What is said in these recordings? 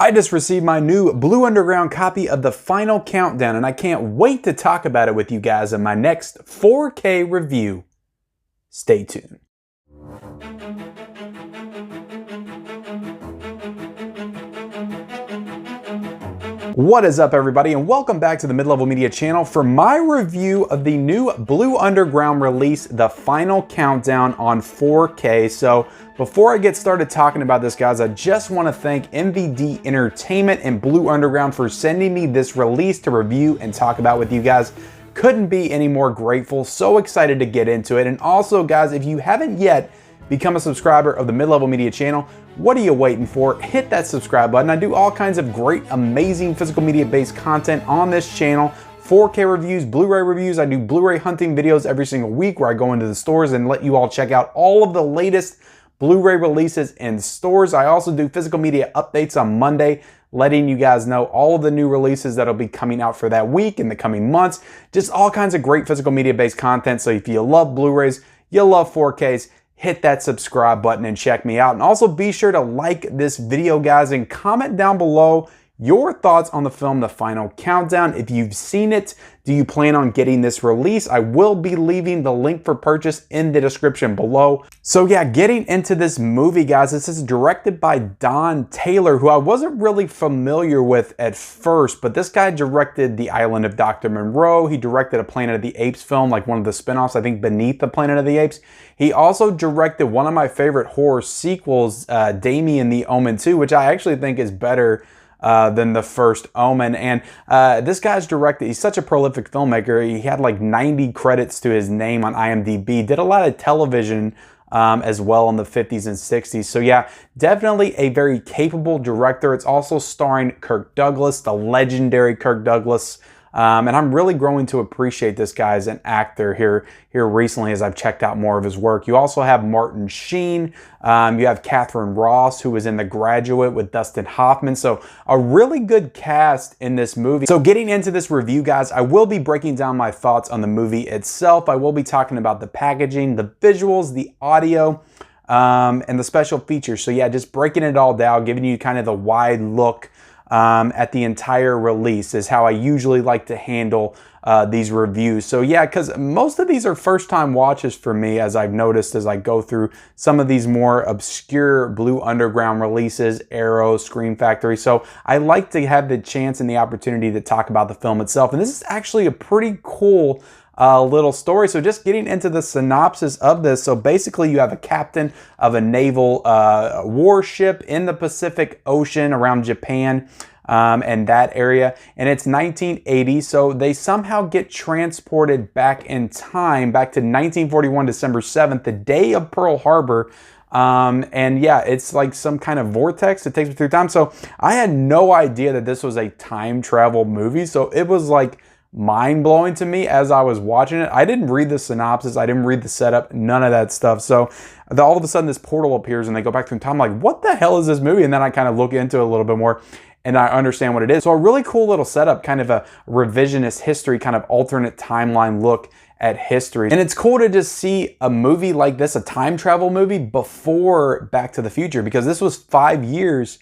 I just received my new Blue Underground copy of The Final Countdown, and I can't wait to talk about it with you guys in my next 4K review. Stay tuned. What is up, everybody, and welcome back to the Mid-Level Media channel for my review of the new Blue Underground release, The Final Countdown, on 4K. So before I get started talking about this, guys, I just want to thank MVD Entertainment and Blue Underground for sending me this release to review and talk about with you guys. Couldn't be any more grateful. So excited to get into it. And also, guys, if you haven't yet become a subscriber of the Mid-Level Media channel, what are you waiting for? Hit that subscribe button. I do all kinds of great, amazing physical media based content on this channel. 4K reviews, Blu-ray reviews. I do Blu-ray hunting videos every single week where I go into the stores and let you all check out all of the latest Blu-ray releases in stores. I also do physical media updates on Monday, letting you guys know all of the new releases that'll be coming out for that week in the coming months. Just all kinds of great physical media based content. So if you love Blu-rays, you love 4Ks, hit that subscribe button and check me out. And also be sure to like this video, guys, and comment down below your thoughts on the film The Final Countdown. If you've seen it, do you plan on getting this release? I will be leaving the link for purchase in the description below. So yeah, getting into this movie, guys, this is directed by Don Taylor, who I wasn't really familiar with at first, but this guy directed The Island of Dr. Moreau. He directed a Planet of the Apes film, like one of the spinoffs, I think Beneath the Planet of the Apes. He also directed one of my favorite horror sequels, Damien the Omen 2, which I actually think is better than the first Omen. And this guy's directed, he's such a prolific filmmaker. He had like 90 credits to his name on IMDb, did a lot of television as well in the 50s and 60s. So yeah, definitely a very capable director. It's also starring Kirk Douglas, the legendary Kirk Douglas. And I'm really growing to appreciate this guy as an actor here recently as I've checked out more of his work. You also have Martin Sheen. You have Catherine Ross, who was in The Graduate with Dustin Hoffman. So a really good cast in this movie. So getting into this review, guys, I will be breaking down my thoughts on the movie itself. I will be talking about the packaging, the visuals, the audio, and the special features. So yeah, just breaking it all down, giving you kind of the wide look at the entire release is how I usually like to handle these reviews. So yeah, because most of these are first time watches for me, as I've noticed as I go through some of these more obscure Blue Underground releases, Arrow, Scream Factory. So I like to have the chance and the opportunity to talk about the film itself. And this is actually a pretty cool little story. So just getting into the synopsis of this. So basically you have a captain of a naval warship in the Pacific Ocean around Japan and that area. And it's 1980. So they somehow get transported back in time, back to 1941, December 7th, the day of Pearl Harbor. And yeah, it's like some kind of vortex that takes me through time. So I had no idea that this was a time travel movie. So it was like mind-blowing to me as I was watching it. I didn't read the synopsis. I didn't read the setup, none of that stuff. So all of a sudden this portal appears and they go back through time. I'm like, what the hell is this movie? And then I kind of look into it a little bit more and I understand what it is. So a really cool little setup, kind of a revisionist history, kind of alternate timeline look at history. And it's cool to just see a movie like this, a time travel movie, before Back to the Future, because this was 5 years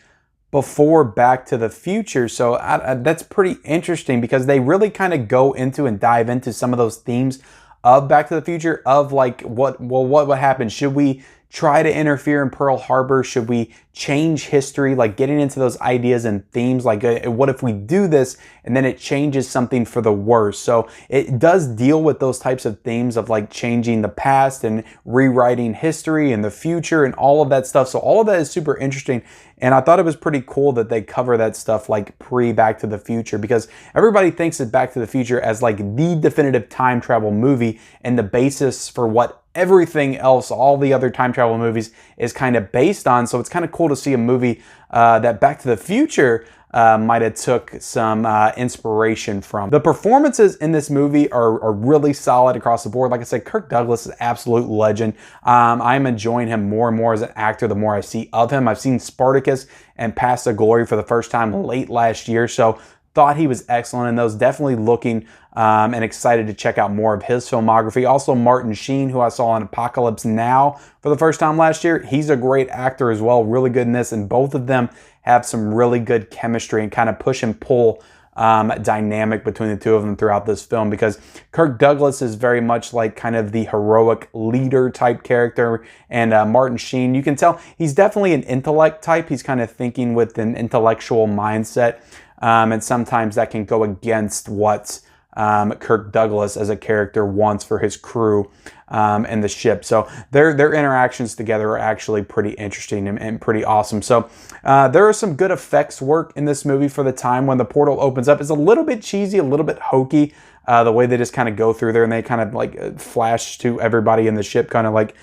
before Back to the Future. So that's pretty interesting because they really kind of go into and dive into some of those themes of Back to the Future, of like what would happen? Should we try to interfere in Pearl Harbor? Should we change history? Like getting into those ideas and themes, like what if we do this and then it changes something for the worse? So it does deal with those types of themes of like changing the past and rewriting history and the future and all of that stuff. So all of that is super interesting. And I thought it was pretty cool that they cover that stuff like pre-Back to the Future, because everybody thinks of Back to the Future as like the definitive time travel movie and the basis for what everything else, all the other time travel movies, is kind of based on. So it's kind of cool to see a movie that Back to the Future might have took some inspiration from. The performances in this movie are really solid across the board. Like I said, Kirk Douglas is an absolute legend. I'm enjoying him more and more as an actor the more I see of him. I've seen Spartacus and Past the Glory for the first time late last year, so thought he was excellent in those. Definitely looking and excited to check out more of his filmography. Also Martin Sheen, who I saw in Apocalypse Now for the first time last year. He's a great actor as well, really good in this, and both of them have some really good chemistry and kind of push and pull dynamic between the two of them throughout this film, because Kirk Douglas is very much like kind of the heroic leader type character, and Martin Sheen, you can tell he's definitely an intellect type. He's kind of thinking with an intellectual mindset, and sometimes that can go against what Kirk Douglas as a character wants for his crew and the ship. So their interactions together are actually pretty interesting and pretty awesome. So there are some good effects work in this movie for the time when the portal opens up. It's a little bit cheesy, a little bit hokey, the way they just kind of go through there and they kind of like flash to everybody in the ship kind of like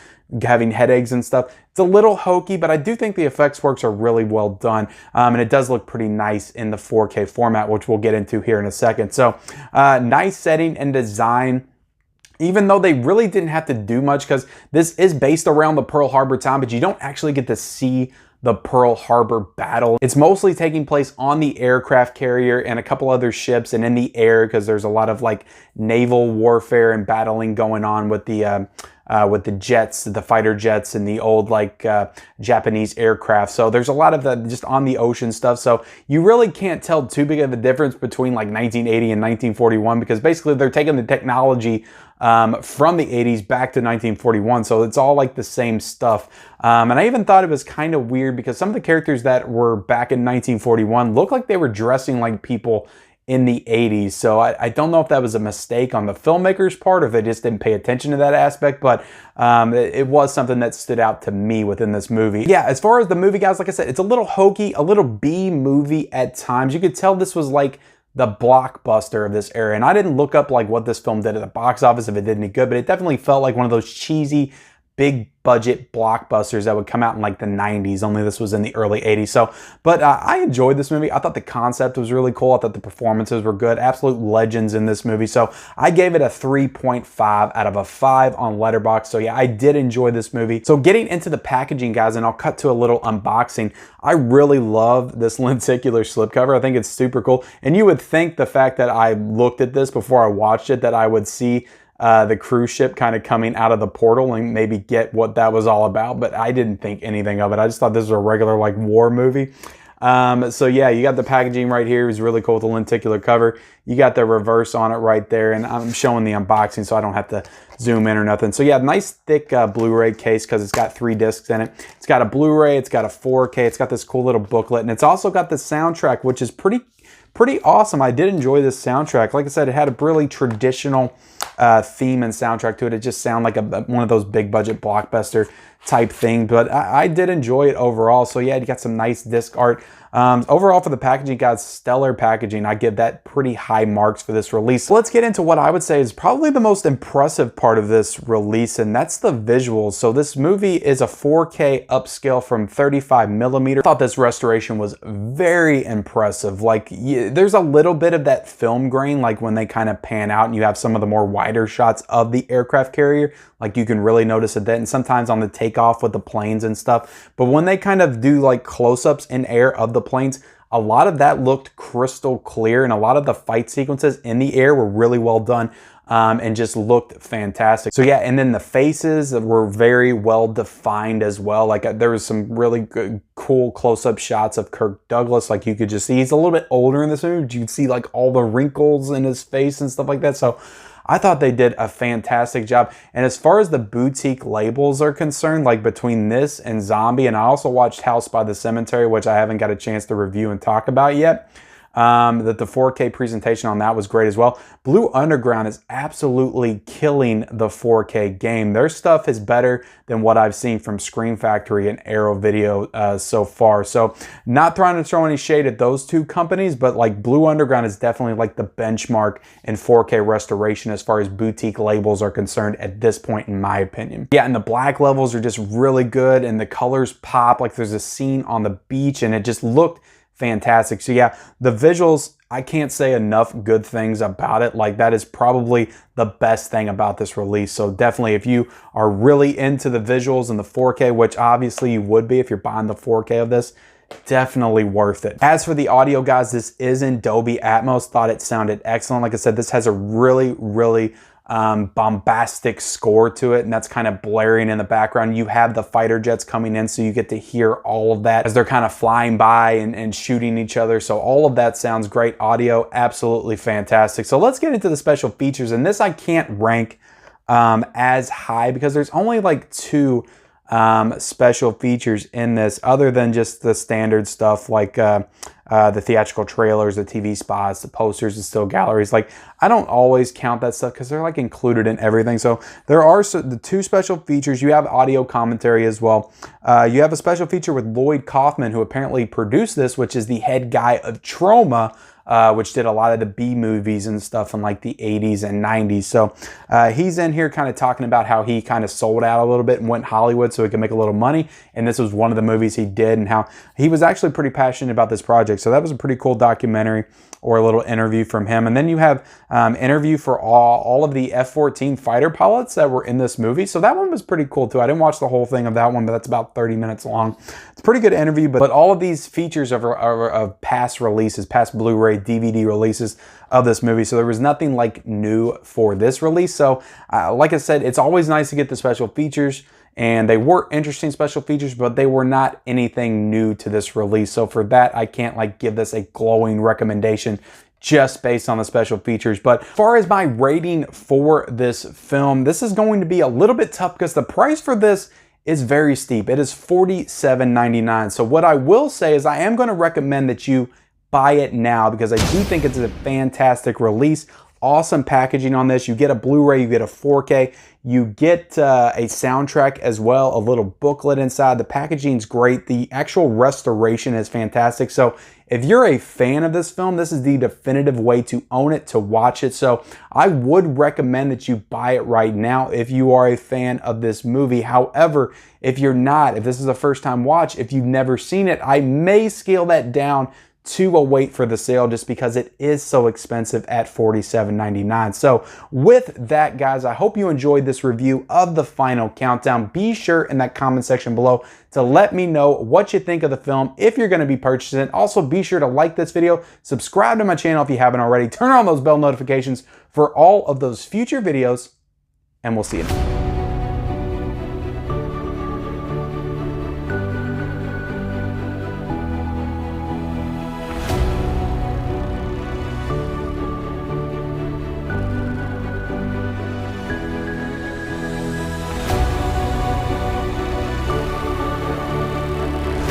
having headaches and stuff. It's a little hokey, but I do think the effects works are really well done, and it does look pretty nice in the 4K format, which we'll get into here in a second. So nice setting and design, even though they really didn't have to do much, because this is based around the Pearl Harbor time, but you don't actually get to see the Pearl Harbor battle. It's mostly taking place on the aircraft carrier and a couple other ships and in the air, because there's a lot of like naval warfare and battling going on with the jets, the fighter jets, and the old like Japanese aircraft. So there's a lot of that just on the ocean stuff. So you really can't tell too big of a difference between like 1980 and 1941, because basically they're taking the technology from the 80s back to 1941. So it's all like the same stuff. And I even thought it was kind of weird because some of the characters that were back in 1941 looked like they were dressing like people in the 80s. So I don't know if that was a mistake on the filmmaker's part or if they just didn't pay attention to that aspect, but it was something that stood out to me within this movie. Yeah, as far as the movie, guys, like I said, it's a little hokey, a little B movie at times. You could tell this was like the blockbuster of this era. And I didn't look up like what this film did at the box office, if it did any good, but it definitely felt like one of those cheesy, big budget blockbusters that would come out in like the 90s, only this was in the early 80s. So, but I enjoyed this movie. I thought the concept was really cool. I thought the performances were good. Absolute legends in this movie. So I gave it a 3.5 out of a 5 on Letterboxd. So yeah, I did enjoy this movie. So getting into the packaging, guys, and I'll cut to a little unboxing. I really love this lenticular slipcover. I think it's super cool. And you would think the fact that I looked at this before I watched it, that I would see the cruise ship kind of coming out of the portal and maybe get what that was all about, but I didn't think anything of it. I just thought this was a regular like war movie. So yeah, you got the packaging right here. It was really cool with the lenticular cover. You got the reverse on it right there, and I'm showing the unboxing so I don't have to zoom in or nothing. So yeah, nice thick Blu-ray case because it's got 3 discs in it. It's got a Blu-ray, it's got a 4K, it's got this cool little booklet, and it's also got the soundtrack, which is pretty awesome. I did enjoy this soundtrack. Like I said, it had a really traditional theme and soundtrack to it. It just sounded like one of those big budget blockbuster type thing, but I did enjoy it overall. So yeah, you got some nice disc art. Overall for the packaging, guys, stellar packaging. I give that pretty high marks for this release. So let's get into what I would say is probably the most impressive part of this release, and that's the visuals. So this movie is a 4K upscale from 35mm. I thought this restoration was very impressive. Like there's a little bit of that film grain, like when they kind of pan out and you have some of the more wider shots of the aircraft carrier, like you can really notice it then, and sometimes on the takeoff with the planes and stuff. But when they kind of do like close-ups in air of the planes, a lot of that looked crystal clear, and a lot of the fight sequences in the air were really well done and just looked fantastic. So yeah, and then the faces were very well defined as well. Like there was some really good, cool close-up shots of Kirk Douglas. Like you could just see he's a little bit older in this movie, but you could see like all the wrinkles in his face and stuff like that. So I thought they did a fantastic job. And as far as the boutique labels are concerned, like between this and Zombie, and I also watched House by the Cemetery, which I haven't got a chance to review and talk about yet, that the 4K presentation on that was great as well. Blue Underground is absolutely killing the 4K game. Their stuff is better than what I've seen from Scream Factory and Arrow Video so far. So not trying to throw any shade at those two companies, but like Blue Underground is definitely like the benchmark in 4K restoration as far as boutique labels are concerned at this point, in my opinion. Yeah, and the black levels are just really good, and the colors pop. Like there's a scene on the beach and it just looked fantastic. So yeah, the visuals, I can't say enough good things about it. Like that is probably the best thing about this release. So definitely if you are really into the visuals and the 4K, which obviously you would be if you're buying the 4K of this, definitely worth it. As for the audio, guys, this is in Dolby Atmos. Thought it sounded excellent. Like I said, this has a really bombastic score to it, and that's kind of blaring in the background. You have the fighter jets coming in, so you get to hear all of that as they're kind of flying by and shooting each other. So all of that sounds great. Audio, absolutely fantastic. So let's get into the special features, and this I can't rank as high because there's only like 2 special features in this, other than just the standard stuff like the theatrical trailers, the TV spots, the posters, the still galleries. Like, I don't always count that stuff because they're like included in everything. So there are the 2 special features. You have audio commentary as well. You have a special feature with Lloyd Kaufman, who apparently produced this, which is the head guy of Troma, which did a lot of the B movies and stuff in like the 80s and 90s. So he's in here kind of talking about how he kind of sold out a little bit and went Hollywood so he could make a little money. And this was one of the movies he did, and how he was actually pretty passionate about this project. So that was a pretty cool documentary, or a little interview from him. And then you have interview for all of the F-14 fighter pilots that were in this movie. So that one was pretty cool too. I didn't watch the whole thing of that one, but that's about 30 minutes long. It's a pretty good interview, but all of these features are of past releases, past Blu-ray, DVD releases of this movie. So there was nothing like new for this release. So like I said, it's always nice to get the special features, and they were interesting special features, but they were not anything new to this release. So for that, I can't like give this a glowing recommendation just based on the special features. But as far as my rating for this film, this is going to be a little bit tough because the price for this is very steep. It is $47.99. So what I will say is I am going to recommend that you buy it now, because I do think it's a fantastic release. Awesome packaging on this. You get a Blu-ray, you get a 4K, you get a soundtrack as well, a little booklet inside. The packaging's great. The actual restoration is fantastic. So if you're a fan of this film, this is the definitive way to own it, to watch it. So I would recommend that you buy it right now if you are a fan of this movie. However, if you're not, if this is a first time watch, if you've never seen it, I may scale that down to a wait for the sale, just because it is so expensive at $47.99. So with that, guys, I hope you enjoyed this review of The Final Countdown. Be sure in that comment section below to let me know what you think of the film, if you're going to be purchasing it. Also, be sure to like this video, subscribe to my channel if you haven't already, turn on those bell notifications for all of those future videos, and we'll see you next time.